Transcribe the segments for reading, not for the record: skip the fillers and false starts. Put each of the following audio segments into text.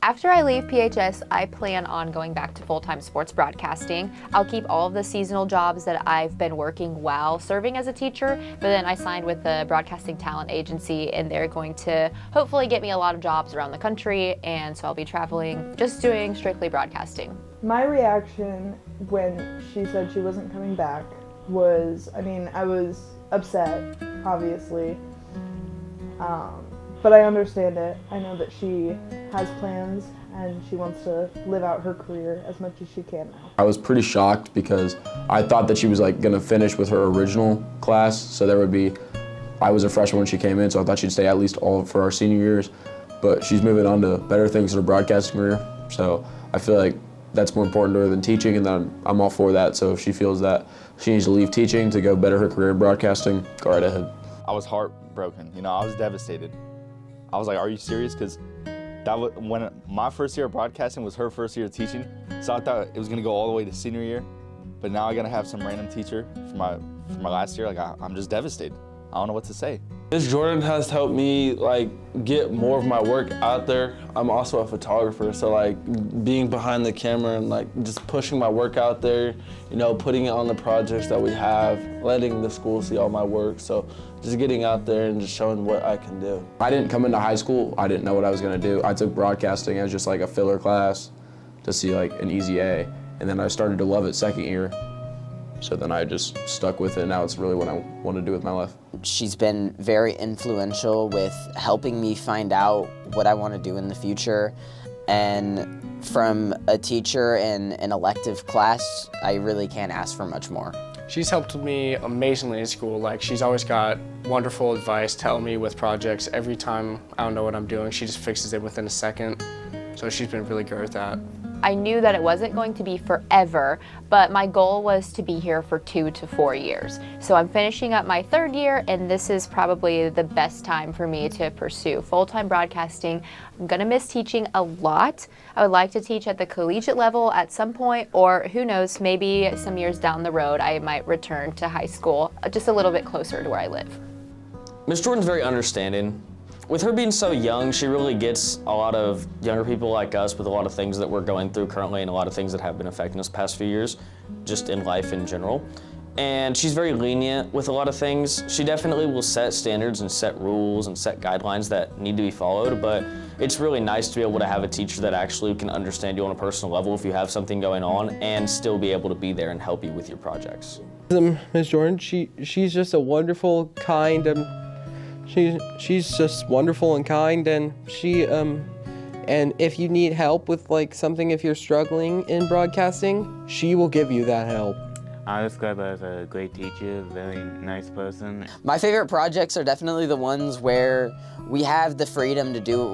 After I leave PHS, I plan on going back to full-time sports broadcasting. I'll keep all of the seasonal jobs that I've been working while serving as a teacher, but then I signed with the broadcasting talent agency, and they're going to hopefully get me a lot of jobs around the country, and so I'll be traveling, just doing strictly broadcasting. My reaction when she said she wasn't coming back was, I was upset, obviously. But I understand it. I know that she has plans and she wants to live out her career as much as she can now. I was pretty shocked because I thought that she was gonna finish with her original class. So I was a freshman when she came in, so I thought she'd stay at least all for our senior years. But she's moving on to better things in her broadcasting career. So I feel like that's more important to her than teaching, and then I'm all for that. So if she feels that she needs to leave teaching to go better her career in broadcasting, go right ahead. I was heartbroken, I was devastated. I was like, are you serious? Because when my first year of broadcasting was her first year of teaching, so I thought it was gonna go all the way to senior year, but now I'm gonna have some random teacher for my last year. I'm just devastated. I don't know what to say. Ms. Jordan has helped me get more of my work out there. I'm also a photographer, so being behind the camera and just pushing my work out there, putting it on the projects that we have, letting the school see all my work. So just getting out there and just showing what I can do. I didn't come into high school, I didn't know what I was gonna do. I took broadcasting as just a filler class to see an easy A. And then I started to love it second year. So then I just stuck with it. Now it's really what I want to do with my life. She's been very influential with helping me find out what I want to do in the future. And from a teacher in an elective class, I really can't ask for much more. She's helped me amazingly in school. She's always got wonderful advice, telling me with projects. Every time I don't know what I'm doing, she just fixes it within a second. So she's been really good with that. I knew that it wasn't going to be forever, but my goal was to be here for 2 to 4 years. So I'm finishing up my third year, and this is probably the best time for me to pursue full-time broadcasting. I'm gonna miss teaching a lot. I would like to teach at the collegiate level at some point, or who knows, maybe some years down the road I might return to high school, just a little bit closer to where I live. Ms. Jordan's very understanding. With her being so young, she really gets a lot of younger people like us with a lot of things that we're going through currently and a lot of things that have been affecting us the past few years, just in life in general. And she's very lenient with a lot of things. She definitely will set standards and set rules and set guidelines that need to be followed, but it's really nice to be able to have a teacher that actually can understand you on a personal level if you have something going on and still be able to be there and help you with your projects. Ms. Jordan, she's just a wonderful, kind, she's just wonderful and kind, and and if you need help with something, if you're struggling in broadcasting, she will give you that help. I describe her as a great teacher, very nice person. My favorite projects are definitely the ones where we have the freedom to do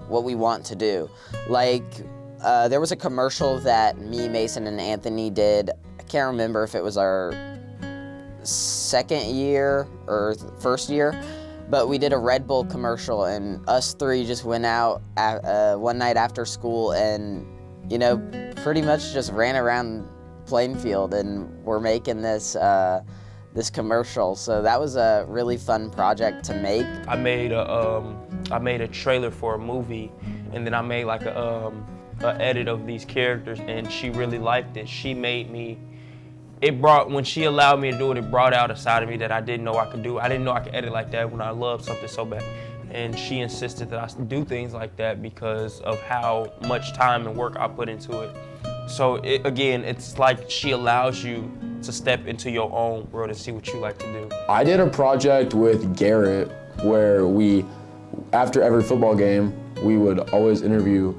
what we want to do. There was a commercial that me, Mason, and Anthony did. I can't remember if it was our second year or first year, but we did a Red Bull commercial, and us three just went out one night after school and, pretty much just ran around Plainfield, and we're making this commercial. So that was a really fun project to make. I made a trailer for a movie, and then I made a edit of these characters, and she really liked it. She made me. When she allowed me to do it, it brought out a side of me that I didn't know I could do. I didn't know I could edit like that when I loved something so bad. And she insisted that I do things like that because of how much time and work I put into it. So it's like she allows you to step into your own world and see what you like to do. I did a project with Garrett where after every football game, we would always interview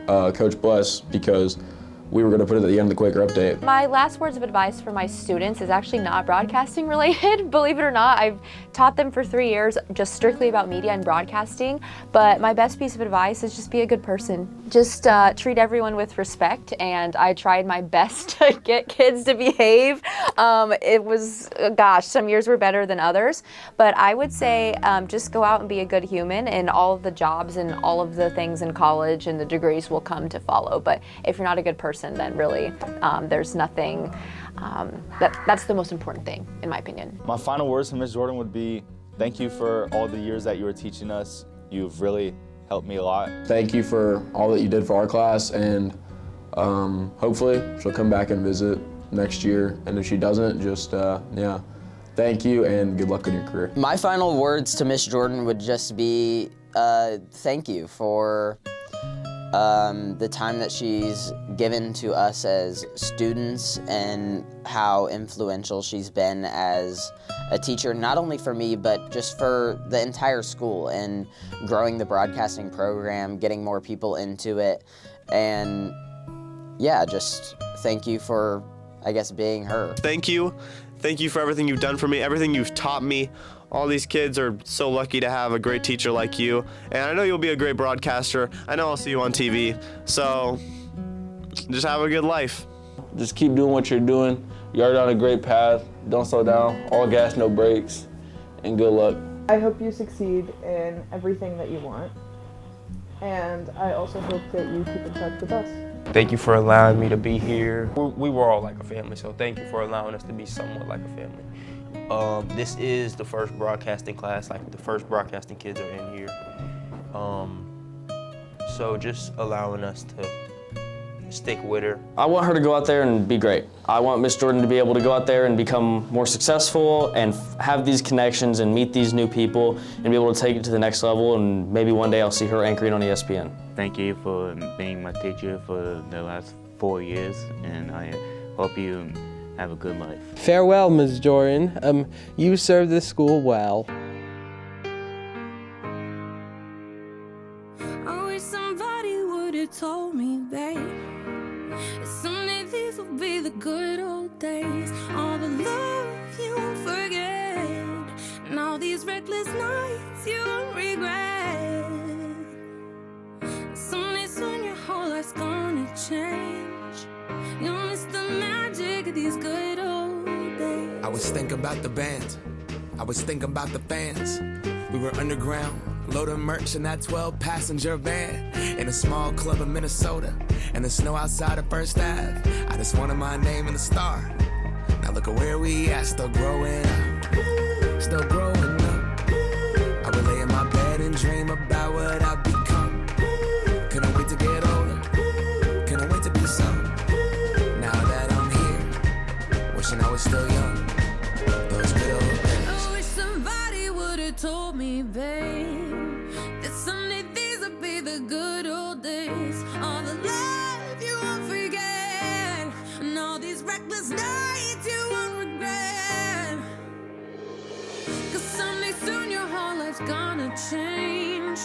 Coach Bless because we were going to put it at the end of the Quaker Update. My last words of advice for my students is actually not broadcasting related. Believe it or not, I've taught them for 3 years just strictly about media and broadcasting, but my best piece of advice is just be a good person. Just treat everyone with respect, and I tried my best to get kids to behave. It was, some years were better than others, but I would say just go out and be a good human, and all of the jobs and all of the things in college and the degrees will come to follow. But if you're not a good person, then really there's nothing, that's the most important thing, in my opinion. My final words to Ms. Jordan would be, thank you for all the years that you were teaching us. You've really helped me a lot. Thank you for all that you did for our class, and hopefully she'll come back and visit next year. And if she doesn't, just, yeah, thank you and good luck in your career. My final words to Miss Jordan would just be thank you for the time that she's given to us as students and how influential she's been as a teacher, not only for me, but just for the entire school and growing the broadcasting program, getting more people into it. And yeah, just thank you for, I guess, being her. Thank you. Thank you for everything you've done for me, everything you've taught me. All these kids are so lucky to have a great teacher like you. And I know you'll be a great broadcaster. I know I'll see you on TV. So just have a good life. Just keep doing what you're doing. You're on a great path. Don't slow down. All gas, no brakes. And good luck. I hope you succeed in everything that you want. And I also hope that you keep in touch with us. Thank you for allowing me to be here. We were all like a family, so thank you for allowing us to be somewhat like a family. This is the first broadcasting class, like the first broadcasting kids are in here. So just allowing us to stick with her. I want her to go out there and be great. I want Miss Jordan to be able to go out there and become more successful and have these connections and meet these new people and be able to take it to the next level, and maybe one day I'll see her anchoring on ESPN. Thank you for being my teacher for the last 4 years, and I hope you have a good life. Farewell, Ms. Jordan. You served the school well. I wish somebody would have told me, babe, someday these will be the good old days. All the love you won't forget, and all these reckless nights you won't regret. Someday soon your whole life's gonna change. You'll miss the magic of these good old days. I was thinking about the band, I was thinking about the fans. We were underground, loading merch in that 12-passenger van, in a small club in Minnesota, and the snow outside of First Ave. I just wanted my name in the star. Now look at where we at, still growing up, still growing up. I would lay in my bed and dream about what I'd become. Couldn't wait to get older, couldn't wait to be some. Now that I'm here, wishing I was still young. Those good old days. I wish somebody would have told me, babe, that someday these would be the good old days. All the love you won't forget, and all these reckless nights you won't regret. 'Cause someday soon your whole life's gonna change.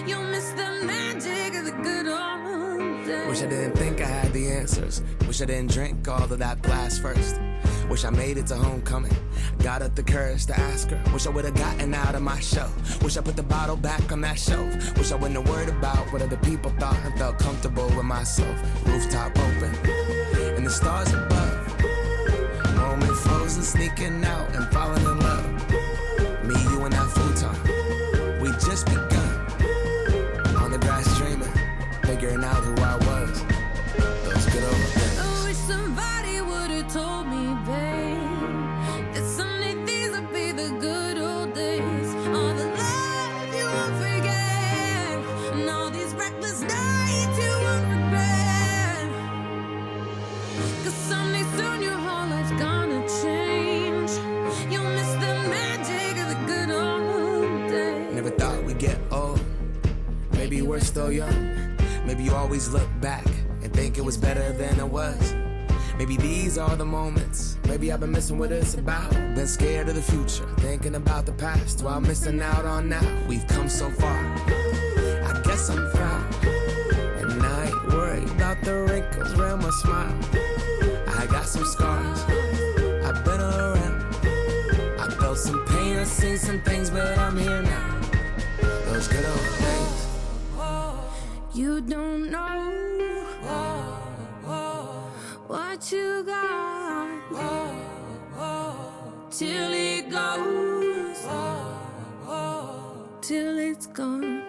You'll miss the magic of the good old days. Wish I didn't think I had the answers. Wish I didn't drink all of that blast first. Wish I made it to homecoming, got up the courage to ask her. Wish I would've gotten out of my show. Wish I put the bottle back on that shelf. Wish I wouldn't have worried about what other people thought and felt comfortable with myself. Rooftop open, and the stars above. Moment frozen, sneaking out and falling in love. Me, you, and that futon, we just begun. On the grass dreaming, figuring out who I was. Those good old days. I wish somebody would have told me, babe, that someday these would be the good old days. All the love you won't forget, and all these reckless nights you won't regret. 'Cause someday soon your whole life's gonna change. You'll miss the magic of the good old days. Never thought we'd get old. Maybe we're still young. Maybe you always look back and think it was better than it was. Maybe these are the moments. Maybe I've been missing what it's about. Been scared of the future, thinking about the past while missing out on now. We've come so far, I guess I'm proud. And I ain't worried about the wrinkles around my smile. I got some scars, I've been around. I felt some pain, I've seen some things, but I'm here now. Those good old days. You don't know what you got till it goes, till it's gone.